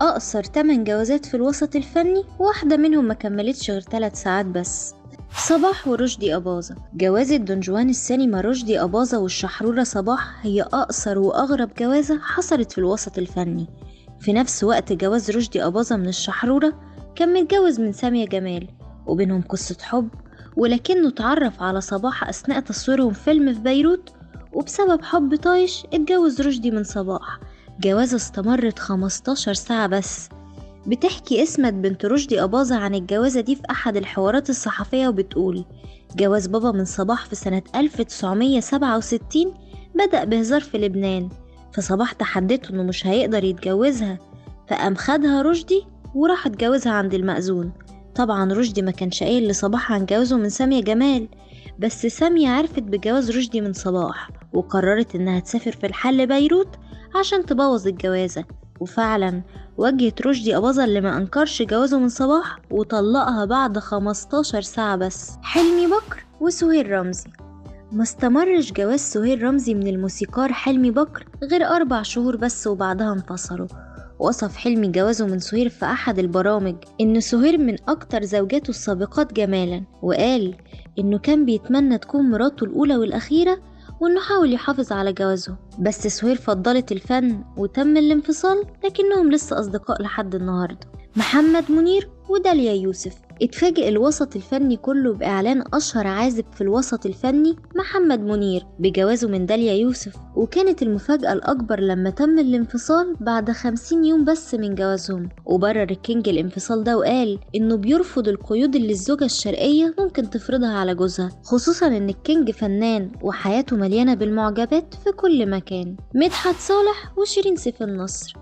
أقصر 8 جوازات في الوسط الفني، واحدة منهم ما كملتش غير 3 ساعات بس. صباح ورشدي أباظة. جوازة دون جوان السينما رشدي أباظة والشحرورة صباح هي أقصر وأغرب جوازة حصلت في الوسط الفني. في نفس وقت جواز رشدي أباظة من الشحرورة كان متجوز من سامية جمال، وبينهم قصة حب، ولكنه اتعرف على صباح أثناء تصويرهم فيلم في بيروت، وبسبب حب طايش اتجوز رشدي من صباح. جوازة استمرت 15 ساعة بس. بتحكي اسمت بنت رشدي أباظة عن الجوازة دي في أحد الحوارات الصحفية وبتقول: جواز بابا من صباح في سنة 1967 بدأ بهزار في لبنان، فصباح تحدته إنه مش هيقدر يتجوزها، فقام خدها رشدي وراح اتجوزها عند المأذون. طبعا رشدي ما كانش قايل لصباح عن جوازه من سامية جمال، بس سامية عرفت بجواز رشدي من صباح وقررت إنها تسافر في الحل بيروت عشان تبوظ الجوازة. وفعلا واجهت رشدي أباظة اللي ما أنكرش جوازه من صباح وطلقها بعد 15 ساعة بس. حلمي بكر وسهير رمزي. ما استمرش جواز سهير رمزي من الموسيقار حلمي بكر غير 4 شهور بس وبعدها انفصلوا. وصف حلمي جوازه من سهير في أحد البرامج إن سهير من أكتر زوجاته السابقات جمالا، وقال إنه كان بيتمنى تكون مراته الأولى والأخيرة، وإنه حاول يحافظ على جوازه. بس سهير فضلت الفن وتم الانفصال، لكنهم لسه أصدقاء لحد النهاردة. محمد منير وداليا يوسف. اتفاجئ الوسط الفني كله بإعلان أشهر عازف في الوسط الفني محمد منير بجوازه من داليا يوسف، وكانت المفاجأة الأكبر لما تم الانفصال بعد 50 يوم بس من جوازهم. وبرر الكينج الانفصال ده وقال إنه بيرفض القيود اللي الزوجة الشرقية ممكن تفرضها على جوزها، خصوصا إن الكينج فنان وحياته مليانة بالمعجبات في كل مكان. مدحت صالح وشيرين سيف النصر.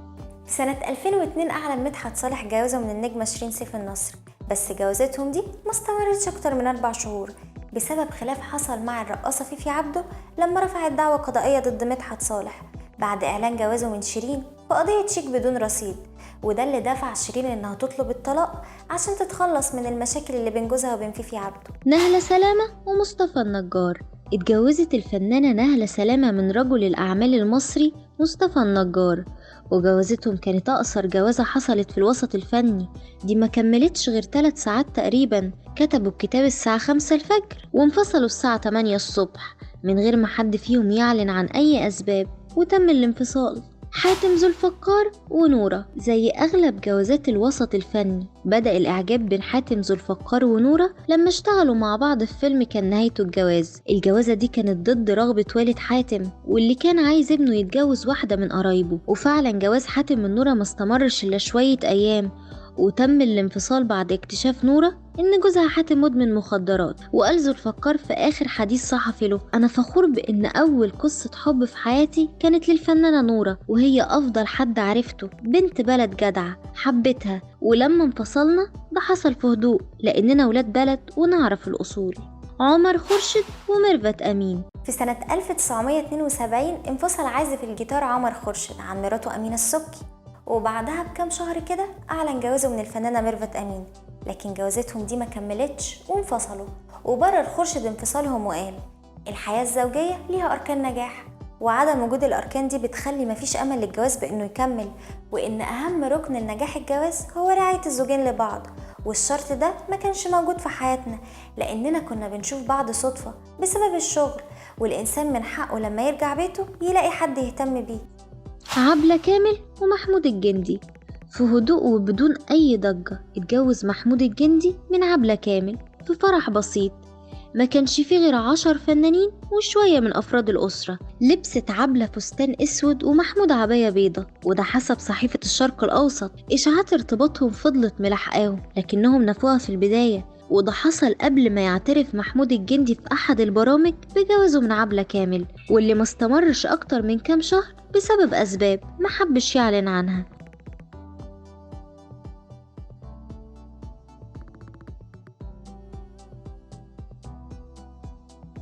سنة 2002 أعلن مدحت صالح جوازه من النجمة شيرين سيف النصر، بس جوازتهم دي ما استمرتش أكتر من 4 شهور بسبب خلاف حصل مع الرقاصة فيفي عبده لما رفعت دعوى قضائية ضد مدحت صالح بعد إعلان جوازه من شيرين في قضية شيك بدون رصيد، وده اللي دفع شيرين إنها تطلب الطلاق عشان تتخلص من المشاكل اللي بين جوزها وبين فيفي عبده. نهلة سلامة ومصطفى النجار. اتجوزت الفنانة نهلة سلامة من رجل الأعمال المصري مصطفى النجار، وجوازتهم كانت أقصر جوازة حصلت في الوسط الفني. دي ما كملتش غير 3 ساعات تقريبا. كتبوا الكتاب الساعة 5 الفجر وانفصلوا الساعة 8 الصبح من غير ما حد فيهم يعلن عن أي أسباب، وتم الانفصال. حاتم ذو الفقار ونورة. زي أغلب جوازات الوسط الفني، بدأ الإعجاب بين حاتم ذو الفقار ونورة لما اشتغلوا مع بعض في فيلم كان نهايته الجواز. الجوازة دي كانت ضد رغبة والد حاتم، واللي كان عايز ابنه يتجوز واحدة من قرايبه. وفعلا جواز حاتم من نورة ما استمرش إلا شوية أيام، وتم الانفصال بعد اكتشاف نورة إن جوزها حاتم مدمن مخدرات. وقال ذو الفقار في آخر حديث صحفي له: أنا فخور بإن أول قصة حب في حياتي كانت للفنانة نورة، وهي أفضل حد عرفته، بنت بلد جدعة حبتها، ولما انفصلنا ده حصل في هدوء لأننا ولاد بلد ونعرف الأصول. عمر خورشيد وميرفت أمين. في سنة 1972 انفصل عازف الجيتار عمر خورشيد عن مراته أمينة السبكي، وبعدها بكام شهر كده أعلن جوازه من الفنانة ميرفت أمين، لكن جوازتهم دي ما كملتش وانفصلوا. وبرر خورشيد انفصالهم وقال: الحياة الزوجية ليها أركان نجاح، وعدم وجود الأركان دي بتخلي مفيش أمل للجواز بإنه يكمل، وإن أهم ركن لنجاح الجواز هو رعاية الزوجين لبعض، والشرط ده ما كانش موجود في حياتنا لأننا كنا بنشوف بعض صدفة بسبب الشغل، والإنسان من حقه لما يرجع بيته يلاقي حد يهتم بيه. عبلة كامل ومحمود الجندي. في هدوء وبدون أي ضجة اتجوز محمود الجندي من عبلة كامل في فرح بسيط. ما كانش فيه غير 10 فنانين وشوية من أفراد الأسرة. لبست عبلة فستان أسود ومحمود عباية بيضة، وده حسب صحيفة الشرق الأوسط. إشاعات ارتباطهم فضلت ملاحقاهم لكنهم نفوها في البداية، وده حصل قبل ما يعترف محمود الجندي في أحد البرامج بجوازه من عبلة كامل، واللي ما استمرش أكتر من كام شهر بسبب أسباب ما حبش يعلن عنها.